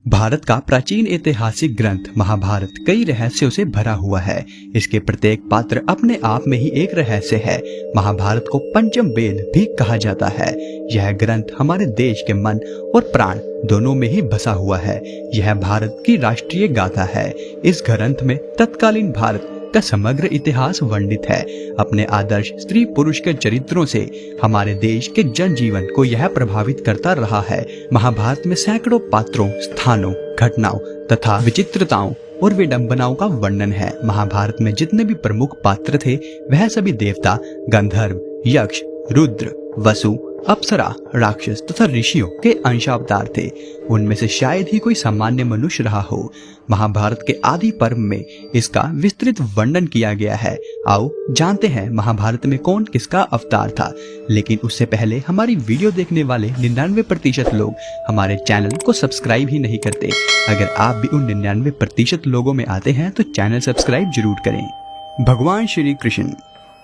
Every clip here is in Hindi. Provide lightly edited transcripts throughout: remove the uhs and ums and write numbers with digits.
भारत का प्राचीन ऐतिहासिक ग्रंथ महाभारत कई रहस्यों से भरा हुआ है। इसके प्रत्येक पात्र अपने आप में ही एक रहस्य है। महाभारत को पंचम वेद भी कहा जाता है। यह ग्रंथ हमारे देश के मन और प्राण दोनों में ही बसा हुआ है। यह भारत की राष्ट्रीय गाथा है। इस ग्रंथ में तत्कालीन भारत का समग्र इतिहास वर्णित है। अपने आदर्श स्त्री पुरुष के चरित्रों से हमारे देश के जनजीवन को यह प्रभावित करता रहा है। महाभारत में सैकड़ों पात्रों, स्थानों, घटनाओं तथा विचित्रताओं और विडंबनाओं का वर्णन है। महाभारत में जितने भी प्रमुख पात्र थे वह सभी देवता, गंधर्व, यक्ष, रुद्र, वसु, अप्सरा, राक्षस तथा ऋषियों के अंशावतार थे। उनमें से शायद ही कोई सामान्य मनुष्य रहा हो। महाभारत के आदि पर्व में इसका विस्तृत वर्णन किया गया है। आओ जानते हैं महाभारत में कौन किसका अवतार था। लेकिन उससे पहले हमारी वीडियो देखने वाले 99% लोग हमारे चैनल को सब्सक्राइब ही नहीं करते। अगर आप भी उन 99% लोगों में आते हैं तो चैनल सब्सक्राइब जरूर करें। भगवान श्री कृष्ण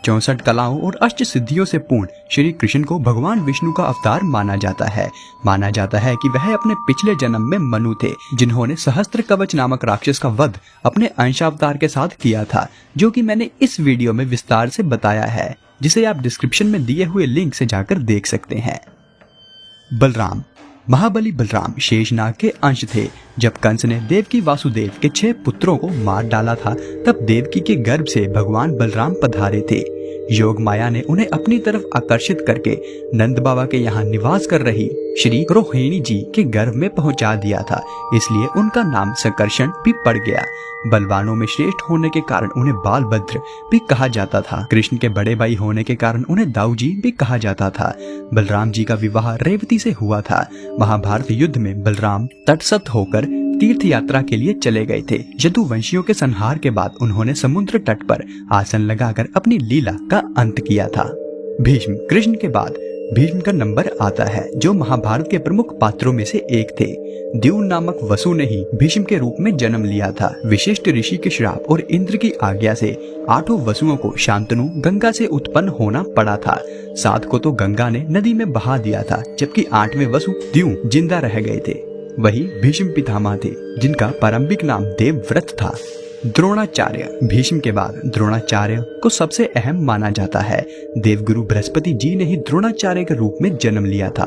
64 कलाओं और अष्ट सिद्धियों से पूर्ण श्री कृष्ण को भगवान विष्णु का अवतार माना जाता है। माना जाता है कि वह अपने पिछले जन्म में मनु थे, जिन्होंने सहस्त्र कवच नामक राक्षस का वध अपने अंशावतार के साथ किया था, जो कि मैंने इस वीडियो में विस्तार से बताया है, जिसे आप डिस्क्रिप्शन में दिए हुए लिंक से जाकर देख सकते हैं। बलराम महाबली बलराम शेषनाग के अंश थे। जब कंस ने देवकी वासुदेव के 6 पुत्रों को मार डाला था, तब देवकी के गर्भ से भगवान बलराम पधारे थे। योग माया ने उन्हें अपनी तरफ आकर्षित करके नंद बाबा के यहाँ निवास कर रही श्री रोहिणी जी के गर्भ में पहुंचा दिया था, इसलिए उनका नाम संकर्षण भी पड़ गया। बलवानों में श्रेष्ठ होने के कारण उन्हें बालभद्र भी कहा जाता था। कृष्ण के बड़े भाई होने के कारण उन्हें दाऊजी भी कहा जाता था। बलराम जी का विवाह रेवती से हुआ था। महाभारत युद्ध में बलराम तटस्थ होकर तीर्थ यात्रा के लिए चले गए थे। यदुवंशियों के संहार के बाद उन्होंने समुद्र तट पर आसन लगाकर अपनी लीला का अंत किया था। भीष्म कृष्ण के बाद भीष्म का नंबर आता है, जो महाभारत के प्रमुख पात्रों में से एक थे। द्यून नामक वसु ने ही भीष्म के रूप में जन्म लिया था। विशिष्ट ऋषि के श्राप और इंद्र की आज्ञा से 8 वसुओं को शांतनु गंगा से उत्पन्न होना पड़ा था। 7 को तो गंगा ने नदी में बहा दिया था, जबकि 8वें वसु द्यून जिंदा रह गए थे। वही भीष्म पितामह थे, जिनका प्रारंभिक नाम देवव्रत था। द्रोणाचार्य भीष्म के बाद द्रोणाचार्य को सबसे अहम माना जाता है। देवगुरु बृहस्पति जी ने ही द्रोणाचार्य के रूप में जन्म लिया था।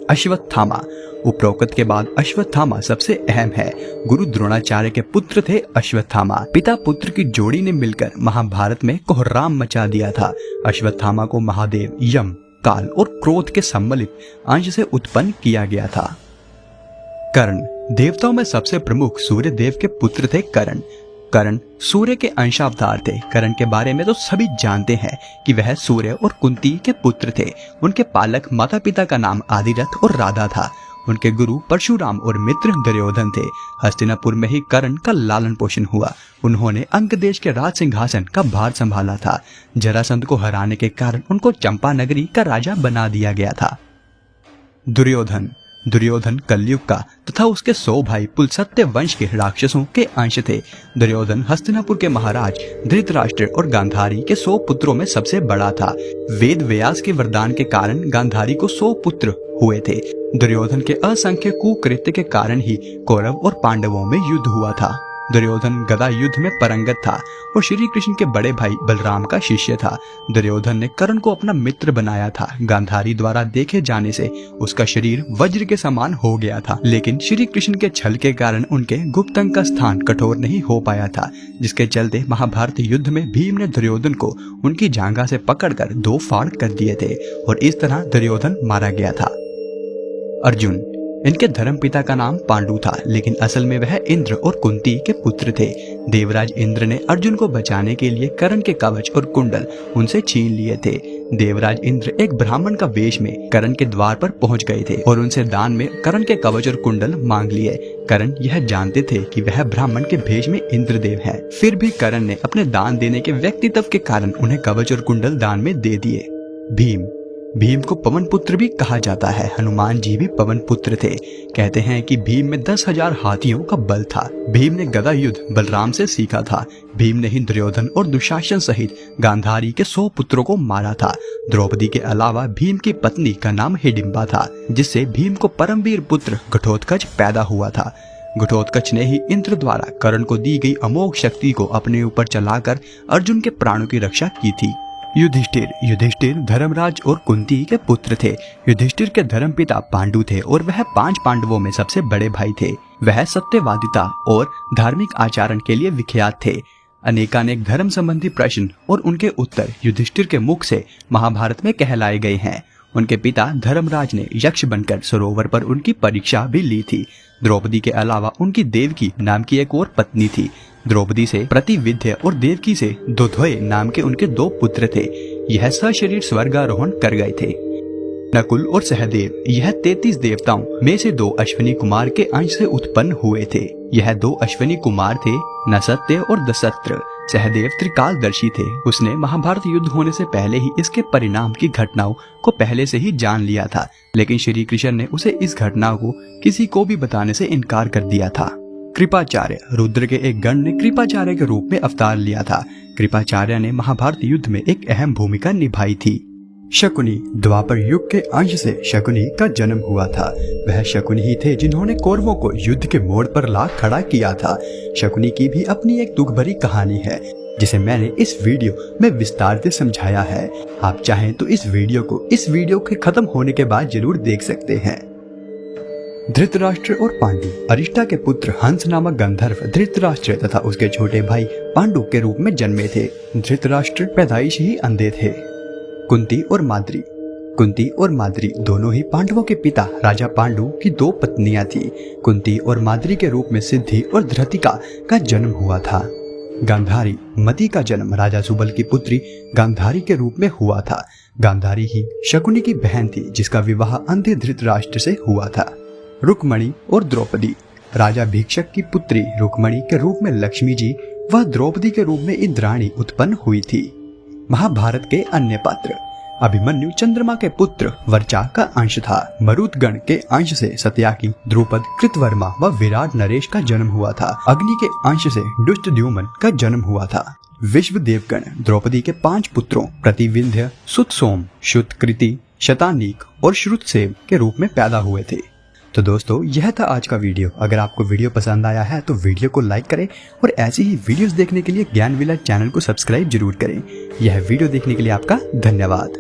अश्वत्थामा उपरोक्त के बाद अश्वत्थामा सबसे अहम है। गुरु द्रोणाचार्य के पुत्र थे अश्वत्थामा। पिता पुत्र की जोड़ी ने मिलकर महाभारत में कोहराम मचा दिया था। अश्वत्थामा को महादेव, यम, काल और क्रोध के सम्मिलित अंश से उत्पन्न किया गया था। कर्ण देवताओं में सबसे प्रमुख सूर्य देव के पुत्र थे। कर्ण सूर्य के अंशावतार थे। कर्ण के बारे में तो सभी जानते हैं कि वह सूर्य और कुंती के पुत्र थे। उनके पालक माता पिता का नाम आदिरथ और राधा था। उनके गुरु परशुराम और मित्र दुर्योधन थे। हस्तिनापुर में ही कर्ण का लालन पोषण हुआ। उन्होंने अंग देश के राज सिंहासन का भार संभाला था। जरासंध को हराने के कारण उनको चंपा नगरी का राजा बना दिया गया था। दुर्योधन कलयुग का तथा उसके 100 भाई पुलसत्य वंश के राक्षसों के अंश थे। दुर्योधन हस्तिनापुर के महाराज धृतराष्ट्र और गांधारी के 100 पुत्रों में सबसे बड़ा था। वेद व्यास के वरदान के कारण गांधारी को 100 पुत्र हुए थे। दुर्योधन के असंख्य कुकृत्य के कारण ही कौरव और पांडवों में युद्ध हुआ था। दुर्योधन गदा युद्ध में पारंगत था और श्री कृष्ण के बड़े भाई बलराम का शिष्य था। दुर्योधन ने कर्ण को अपना मित्र बनाया था। गांधारी द्वारा देखे जाने से उसका शरीर वज्र के समान हो गया था, लेकिन श्री कृष्ण के छल के कारण उनके गुप्तंग का स्थान कठोर नहीं हो पाया था, जिसके चलते महाभारत युद्ध में भीम ने दुर्योधन को उनकी जांघा से पकड़कर 2 फाड़ कर दिए थे और इस तरह दुर्योधन मारा गया था। अर्जुन इनके धर्मपिता का नाम पांडु था, लेकिन असल में वह इंद्र और कुंती के पुत्र थे। देवराज इंद्र ने अर्जुन को बचाने के लिए कर्ण के कवच और कुंडल उनसे छीन लिए थे। देवराज इंद्र एक ब्राह्मण का वेश में कर्ण के द्वार पर पहुंच गए थे और उनसे दान में कर्ण के कवच और कुंडल मांग लिए। कर्ण यह जानते थे कि वह ब्राह्मण के भेष में इंद्रदेव है, फिर भी कर्ण ने अपने दान देने के व्यक्तित्व के कारण उन्हें कवच और कुंडल दान में दे दिए। भीम को पवन पुत्र भी कहा जाता है। हनुमान जी भी पवन पुत्र थे। कहते हैं कि भीम में 10,000 हाथियों का बल था। भीम ने गदा युद्ध बलराम से सीखा था। भीम ने ही दुर्योधन और दुशासन सहित गांधारी के 100 पुत्रों को मारा था। द्रौपदी के अलावा भीम की पत्नी का नाम हिडिंबा था, जिससे भीम को परमवीर पुत्र घटोत्कच पैदा हुआ था। घटोत्कच ने ही इंद्र द्वारा कर्ण को दी गई अमोघ शक्ति को अपने ऊपर चलाकर अर्जुन के प्राणों की रक्षा की थी। युधिष्ठिर धर्मराज और कुंती के पुत्र थे। युधिष्ठिर के धर्मपिता पांडु थे और वह 5 पांडवों में सबसे बड़े भाई थे। वह सत्यवादिता और धार्मिक आचरण के लिए विख्यात थे। अनेकानेक धर्म संबंधी प्रश्न और उनके उत्तर युधिष्ठिर के मुख से महाभारत में कहलाए गए हैं। उनके पिता धर्मराज ने यक्ष बनकर सरोवर पर उनकी परीक्षा भी ली थी। द्रौपदी के अलावा उनकी देवकी नाम की एक और पत्नी थी। द्रौपदी से प्रतिविद्य और देवकी से दुध्वय नाम के उनके 2 पुत्र थे। यह सशरीर स्वर्गारोहण कर गए थे। नकुल और सहदेव यह 33 देवताओं में से 2 अश्विनी कुमार के अंश से उत्पन्न हुए थे। यह 2 अश्विनी कुमार थे नसत्य और दशत्र। सहदेव त्रिकालदर्शी थे। उसने महाभारत युद्ध होने से पहले ही इसके परिणाम की घटनाओं को पहले से ही जान लिया था, लेकिन श्री कृष्ण ने उसे इस घटना को किसी को भी बताने से इनकार कर दिया था। कृपाचार्य रुद्र के एक गण ने कृपाचार्य के रूप में अवतार लिया था। कृपाचार्य ने महाभारत युद्ध में एक अहम भूमिका निभाई थी। शकुनी द्वापर युग के अंश से शकुनी का जन्म हुआ था। वह शकुनी ही थे जिन्होंने कौरवों को युद्ध के मोड़ पर ला खड़ा किया था। शकुनी की भी अपनी एक दुख भरी कहानी है, जिसे मैंने इस वीडियो में विस्तार से समझाया है। आप चाहें तो इस वीडियो के खत्म होने के बाद जरूर देख सकते हैं। धृतराष्ट्र और पांडु अरिष्टा के पुत्र हंस नामक गंधर्व धृतराष्ट्र तथा उसके छोटे भाई पांडु के रूप में जन्मे थे। धृतराष्ट्र पैदाइश ही अंधे थे। कुंती और माद्री दोनों ही पांडवों के पिता राजा पांडु की 2 पत्नियां थी। कुंती और माद्री के रूप में सिद्धि और धृतिका का जन्म हुआ था। गांधारी मति का जन्म राजा सुबल की पुत्री गांधारी के रूप में हुआ था। गांधारी ही शकुनी की बहन थी, जिसका विवाह अंधे धृतराष्ट्र से हुआ था। रुक्मणी और द्रौपदी राजा भीक्षक की पुत्री रुक्मणी के रूप में लक्ष्मी जी व द्रौपदी के रूप में इंद्राणी उत्पन्न हुई थी। महाभारत के अन्य पात्र अभिमन्यु चंद्रमा के पुत्र वर्चा का अंश था। मरुदगण के अंश से सत्याकी, द्रुपद, कृतवर्मा व विराट नरेश का जन्म हुआ था। अग्नि के अंश से दुष्टद्युम्न का जन्म हुआ था। विश्वदेवगण द्रौपदी के 5 पुत्रों प्रतिविंध्य, सुतसोम, शुतकृति, शतानीक और श्रुतसेव के रूप में पैदा हुए थे। तो दोस्तों, यह था आज का वीडियो। अगर आपको वीडियो पसंद आया है तो वीडियो को लाइक करें और ऐसी ही वीडियोस देखने के लिए ज्ञान विला चैनल को सब्सक्राइब जरूर करें। यह वीडियो देखने के लिए आपका धन्यवाद।